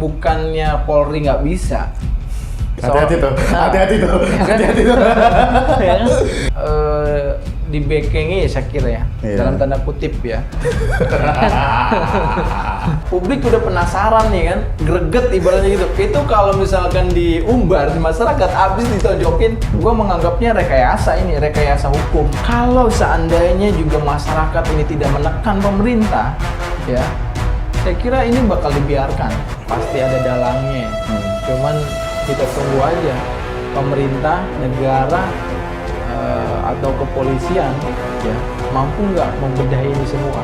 bukannya Polri nggak bisa. Hati-hati tuh. Ya kan? Dibekengi saya kira ya, dalam tanda kutip ya. Publik udah penasaran nih kan, greget ibaratnya gitu. Itu kalau misalkan diumbar di masyarakat, abis ditonjokin, gua menganggapnya rekayasa hukum. Kalau seandainya juga masyarakat ini tidak menekan pemerintah, ya, saya kira ini bakal dibiarkan. Pasti ada dalangnya. Cuman kita tunggu aja pemerintah, negara, atau kepolisian ya mampu nggak membedahi ini semua.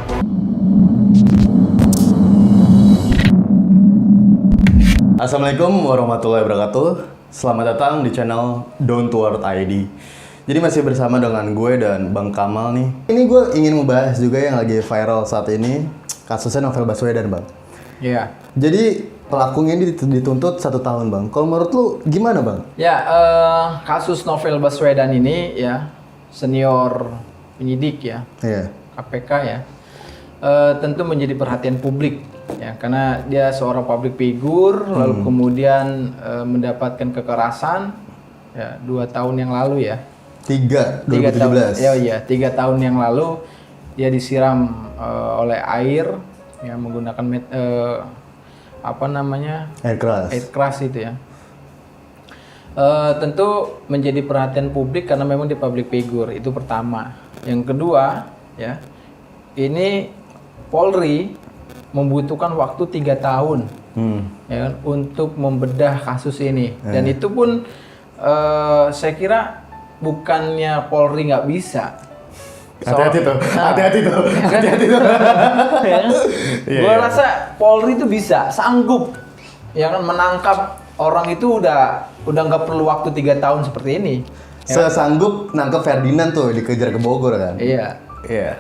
Assalamualaikum warahmatullahi wabarakatuh. Selamat datang di channel Down to Earth ID. Jadi masih bersama dengan gue dan Bang Kamal nih. Ini gue ingin membahas juga yang lagi viral saat ini, kasusnya Novel Baswedan, Bang. Iya. Jadi pelakunya ini dituntut 1 tahun, Bang. Kalau menurut lu gimana, Bang? Ya, kasus Novel Baswedan ini ya senior penyidik ya, KPK ya, tentu menjadi perhatian publik ya, karena dia seorang public figure, lalu kemudian mendapatkan kekerasan ya 2 tahun yang lalu ya. 2017. Iya, 3 tahun yang lalu dia disiram oleh air ya menggunakan air keras itu ya. Tentu menjadi perhatian publik karena memang di public figure, itu pertama. Yang kedua ya, ini Polri membutuhkan waktu 3 tahun ya kan, untuk membedah kasus ini. Dan itu pun saya kira bukannya Polri nggak bisa. Hati-hati tuh. Gue rasa Polri itu bisa, sanggup ya kan menangkap orang itu udah nggak perlu waktu 3 tahun seperti ini. Sesanggup nangkep Ferdinand tuh dikejar ke Bogor kan? Iya.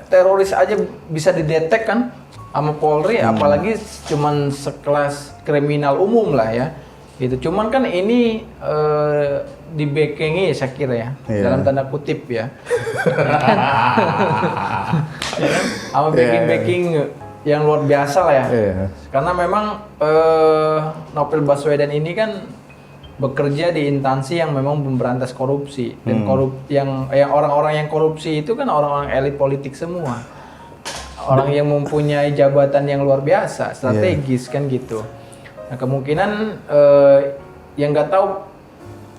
Teroris aja bisa didetek kan sama Polri, apalagi cuman sekelas kriminal umum lah ya. Gitu. Cuman kan ini dibekengi saya kira ya, dalam tanda kutip ya. Sama backing yang luar biasa lah ya. Karena memang Novel Baswedan ini kan bekerja di instansi yang memang memberantas korupsi, dan yang orang-orang yang korupsi itu kan orang-orang elit politik semua. Orang yang mempunyai jabatan yang luar biasa, strategis kan gitu. Nah, kemungkinan yang nggak tahu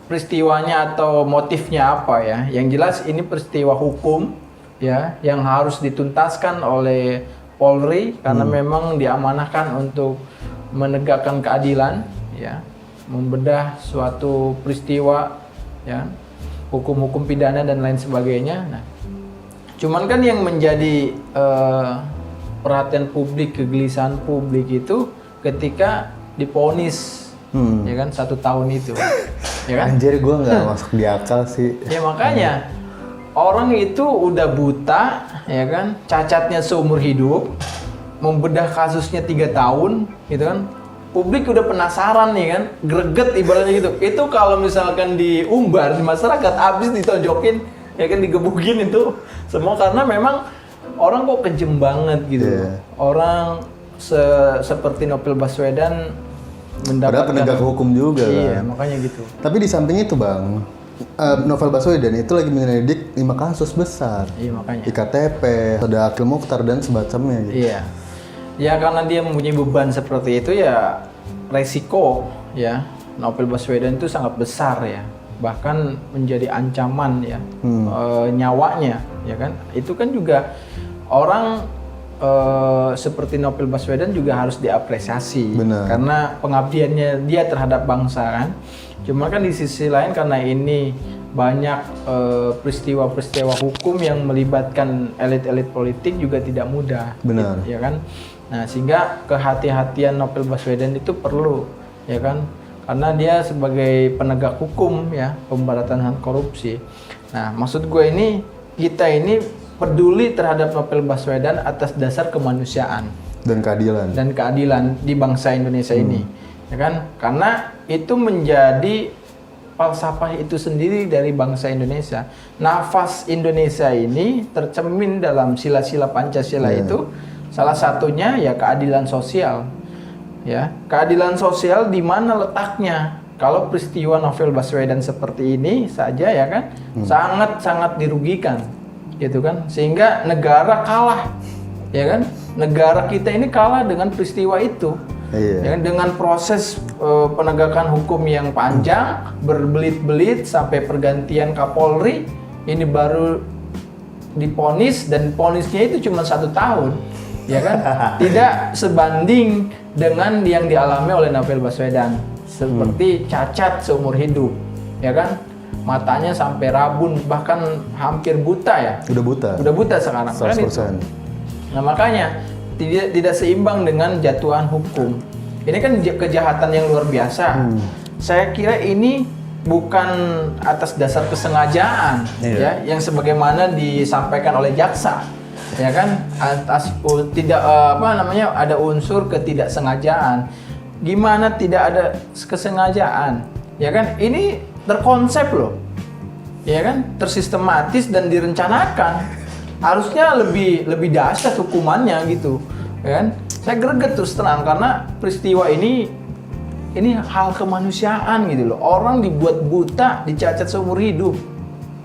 peristiwanya atau motifnya apa ya. Yang jelas ini peristiwa hukum ya yang harus dituntaskan oleh Polri karena memang diamanahkan untuk menegakkan keadilan ya, membedah suatu peristiwa ya, hukum-hukum pidana dan lain sebagainya. Nah, cuman kan yang menjadi perhatian publik, kegelisahan publik itu ketika diponis ya kan 1 tahun itu. Ya kan? Anjir, gue nggak masuk di akal sih. Ya makanya orang itu udah buta ya kan, cacatnya seumur hidup, membedah kasusnya 3 tahun gitu kan. Publik udah penasaran nih kan, greget ibaratnya gitu. Itu kalau misalkan diumbar di masyarakat, abis ditonjokin ya kan, digebukin itu semua karena memang orang kok kejem banget gitu. Orang seperti Novel Baswedan mendapatkan penegak hukum juga kan. Iya, makanya gitu. Tapi di samping itu, Bang, Novel Baswedan itu lagi menyelidik 5 kasus besar. Iya, makanya. IKTP, ada Akil Mukhtar dan semacamnya gitu. Iya. Ya karena dia mempunyai beban seperti itu ya, resiko ya Novel Baswedan itu sangat besar ya. Bahkan menjadi ancaman ya, nyawanya ya kan. Itu kan juga orang seperti Novel Baswedan juga harus diapresiasi. Benar. Karena pengabdiannya dia terhadap bangsa kan. Cuma kan di sisi lain karena ini banyak peristiwa-peristiwa hukum yang melibatkan elit-elit politik juga tidak mudah. Benar. Ya kan. Nah, sehingga kehati-hatian Novel Baswedan itu perlu ya kan. Karena dia sebagai penegak hukum ya, pemberantasan korupsi. Nah, maksud gue ini, kita ini peduli terhadap Novel Baswedan atas dasar kemanusiaan dan keadilan di bangsa Indonesia ini, ya kan? Karena itu menjadi falsafah itu sendiri dari bangsa Indonesia. Nafas Indonesia ini tercermin dalam sila-sila Pancasila itu, salah satunya ya keadilan sosial. ya. Keadilan sosial di mana letaknya? Kalau peristiwa Novel Baswedan seperti ini saja ya kan, sangat-sangat dirugikan, gitu kan, sehingga negara kalah, ya kan, negara kita ini kalah dengan peristiwa itu, ya kan? Dengan proses penegakan hukum yang panjang, berbelit-belit sampai pergantian Kapolri, ini baru diponis dan ponisnya itu cuma 1 tahun, ya kan, tidak sebanding dengan yang dialami oleh Novel Baswedan. Seperti cacat seumur hidup, ya kan, matanya sampai rabun, bahkan hampir buta ya. Udah buta sekarang. 100%. Nah makanya tidak seimbang dengan jatuhan hukum. Ini kan kejahatan yang luar biasa. Saya kira ini bukan atas dasar kesengajaan, ya, yang sebagaimana disampaikan oleh jaksa, ya kan, atas tidak ada unsur ketidaksengajaan. Gimana tidak ada kesengajaan, ya kan? Ini terkonsep loh, ya kan? Tersistematis dan direncanakan. Harusnya lebih dahsyat hukumannya gitu, ya kan? Saya greget terus terang karena peristiwa ini hal kemanusiaan gitu loh. Orang dibuat buta, dicacat seumur hidup,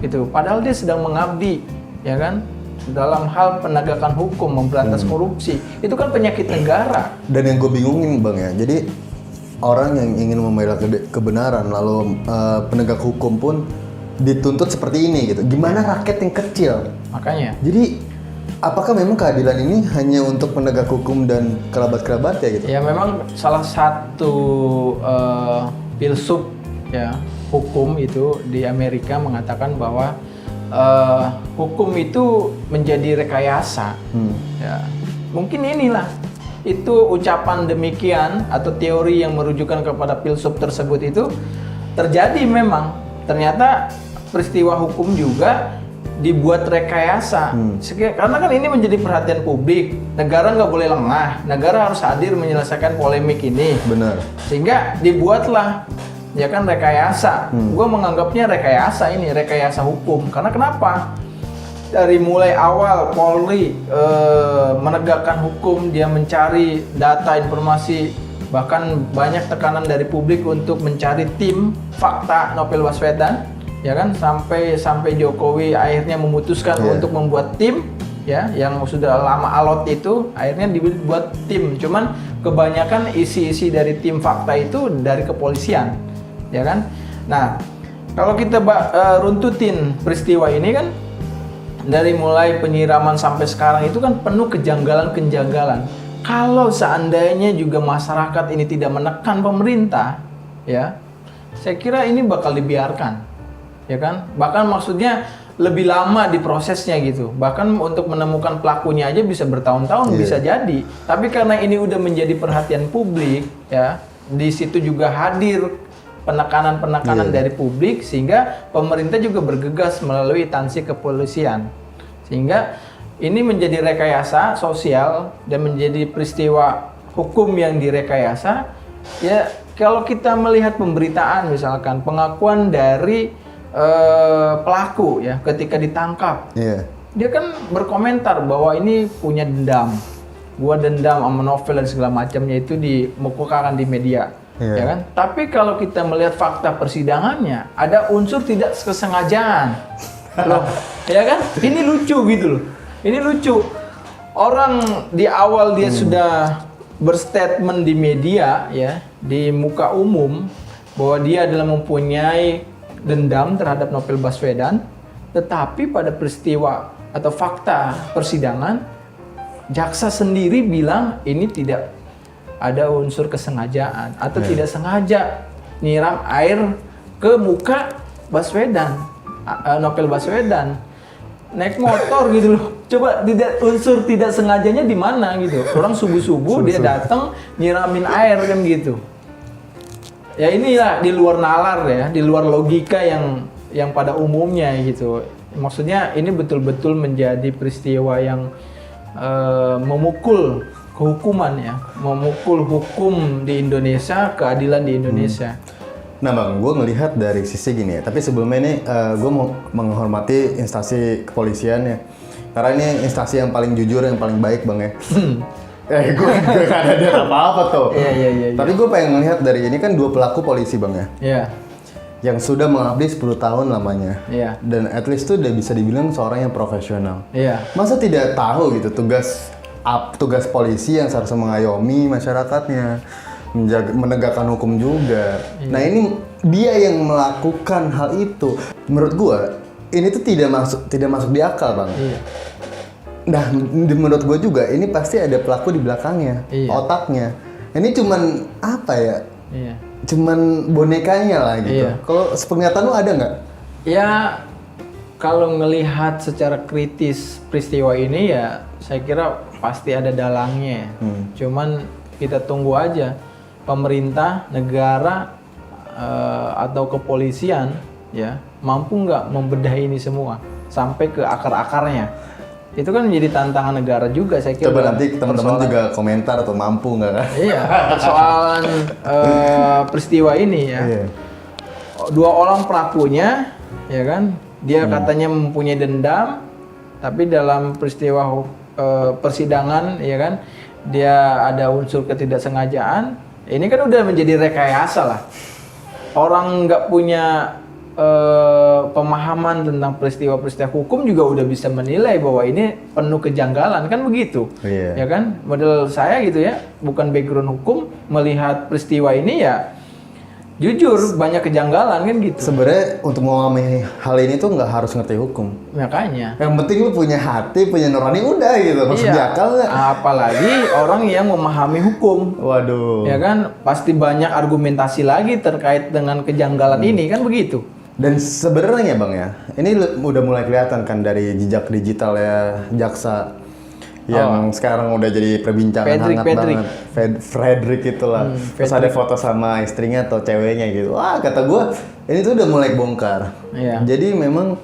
gitu. Padahal dia sedang mengabdi, ya kan? Dalam hal penegakan hukum, memberantas korupsi, itu kan penyakit negara. Dan yang gue bingungin Bang ya, jadi orang yang ingin membela kebenaran lalu penegak hukum pun dituntut seperti ini gitu. Gimana rakyat yang kecil? Makanya. Jadi apakah memang keadilan ini hanya untuk penegak hukum dan kerabat-kerabat ya gitu? Ya memang salah satu filsuf ya hukum itu di Amerika mengatakan bahwa hukum itu menjadi rekayasa. Ya, mungkin inilah itu ucapan demikian atau teori yang merujukan kepada filsuf tersebut itu terjadi memang. Ternyata peristiwa hukum juga dibuat rekayasa. Karena kan ini menjadi perhatian publik. Negara nggak boleh lengah. Negara harus hadir menyelesaikan polemik ini. Benar. Sehingga dibuatlah ya kan rekayasa. Gue menganggapnya rekayasa hukum. Karena kenapa? Dari mulai awal Polri menegakkan hukum, dia mencari data, informasi, bahkan banyak tekanan dari publik untuk mencari tim fakta Novel Baswedan, ya kan, sampai Jokowi akhirnya memutuskan untuk membuat tim, ya, yang sudah lama alot itu, akhirnya dibuat tim. Cuman kebanyakan isi-isi dari tim fakta itu dari kepolisian. Ya kan? Nah, kalau kita runtutin peristiwa ini kan dari mulai penyiraman sampai sekarang itu kan penuh kejanggalan-kejanggalan. Kalau seandainya juga masyarakat ini tidak menekan pemerintah, ya, saya kira ini bakal dibiarkan, ya kan? Bahkan maksudnya lebih lama di prosesnya gitu. Bahkan untuk menemukan pelakunya aja bisa bertahun-tahun, bisa jadi. Tapi karena ini udah menjadi perhatian publik, ya, di situ juga hadir penekanan dari publik, sehingga pemerintah juga bergegas melalui instansi kepolisian, sehingga ini menjadi rekayasa sosial dan menjadi peristiwa hukum yang direkayasa. Ya, kalau kita melihat pemberitaan misalkan pengakuan dari pelaku ya ketika ditangkap, dia kan berkomentar bahwa ini punya dendam, gua dendam sama Novel dan segala macamnya, itu dikemukakan di media. Ya kan? Tapi kalau kita melihat fakta persidangannya, ada unsur tidak kesengajaan. Loh, ya kan? Ini lucu gitu loh. Ini lucu. Orang di awal dia sudah berstatement di media ya, di muka umum bahwa dia adalah mempunyai dendam terhadap Novel Baswedan, tetapi pada peristiwa atau fakta persidangan jaksa sendiri bilang ini tidak ada unsur kesengajaan atau tidak sengaja nyiram air ke muka Baswedan, Novel Baswedan naik motor gitu loh. Coba unsur tidak sengajanya di mana gitu? Orang subuh-subuh dia datang nyiramin air kan gitu. Ya inilah di luar nalar ya, di luar logika yang pada umumnya gitu. Maksudnya ini betul-betul menjadi peristiwa yang memukul kehukuman ya, memukul hukum di Indonesia, keadilan di Indonesia. Nah Bang, gue ngelihat dari sisi gini ya, tapi sebelumnya ini gue mau menghormati instansi kepolisian ya, karena ini instansi yang paling jujur, yang paling baik Bang ya. Gue gak ada lihat apa-apa tuh. Iya. Tapi gue pengen ngelihat dari ini kan 2 pelaku polisi bang ya. Iya. Yang sudah mengabdi 10 tahun lamanya. Iya. Dan at least tuh udah bisa dibilang seorang yang profesional. Iya. Masa tidak tahu gitu tugas polisi yang seharusnya mengayomi masyarakatnya, menegakkan hukum juga. Iya. Nah ini dia yang melakukan hal itu. Menurut gua ini tuh tidak masuk di akal bang. Iya. Nah menurut gua juga ini pasti ada pelaku di belakangnya, Iya. otaknya. Ini cuman apa ya? Iya. Cuman bonekanya lah gitu. Iya. Kalau sepenglihatan lu ada nggak? Ya, kalau ngelihat secara kritis peristiwa ini ya saya kira pasti ada dalangnya. Cuman kita tunggu aja pemerintah, negara atau kepolisian ya mampu nggak membedahi ini semua sampai ke akar-akarnya. Itu kan menjadi tantangan negara juga saya kira. Coba nanti teman-teman juga komentar atau mampu nggak kan? Iya, persoalan peristiwa ini ya. Iya. 2 orang pelakunya, ya kan, dia katanya mempunyai dendam, tapi dalam peristiwa persidangan, ya kan, dia ada unsur ketidaksengajaan. Ini kan udah menjadi rekayasa lah. Orang nggak punya pemahaman tentang peristiwa-peristiwa hukum juga udah bisa menilai bahwa ini penuh kejanggalan, kan begitu. Iya. Ya kan, model saya gitu ya, bukan background hukum, melihat peristiwa ini ya jujur banyak kejanggalan kan gitu. Sebenarnya untuk memahami hal ini tuh nggak harus ngerti hukum. Makanya. Yang penting lu punya hati, punya nurani udah gitu. Maksud di akal nggak? Apalagi orang yang memahami hukum. Waduh. Ya kan, pasti banyak argumentasi lagi terkait dengan kejanggalan ini kan begitu. Dan sebenarnya bang ya, ini udah mulai kelihatan kan dari jejak digital ya jaksa yang sekarang udah jadi perbincangan hangat banget. Fredrik itulah. Terus ada foto sama istrinya atau ceweknya gitu. Wah kata gue, ini tuh udah mulai bongkar. Iya. Jadi memang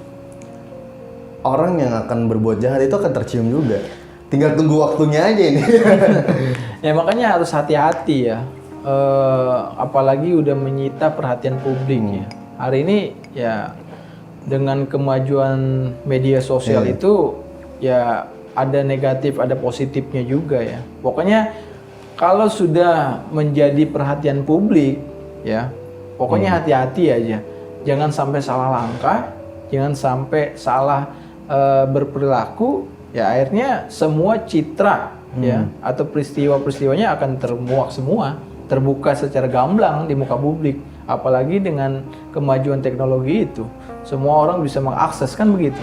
orang yang akan berbuat jahat itu akan tercium juga. Tinggal tunggu waktunya aja ini. Ya makanya harus hati-hati ya. Apalagi udah menyita perhatian publik ya. Hari ini ya dengan kemajuan media sosial itu ya ada negatif, ada positifnya juga ya. Pokoknya kalau sudah menjadi perhatian publik ya, pokoknya hati-hati aja. Jangan sampai salah langkah, jangan sampai salah berperilaku, ya akhirnya semua citra ya atau peristiwa-peristiwanya akan termuak semua, terbuka secara gamblang di muka publik. Apalagi dengan kemajuan teknologi itu, semua orang bisa mengakses kan begitu.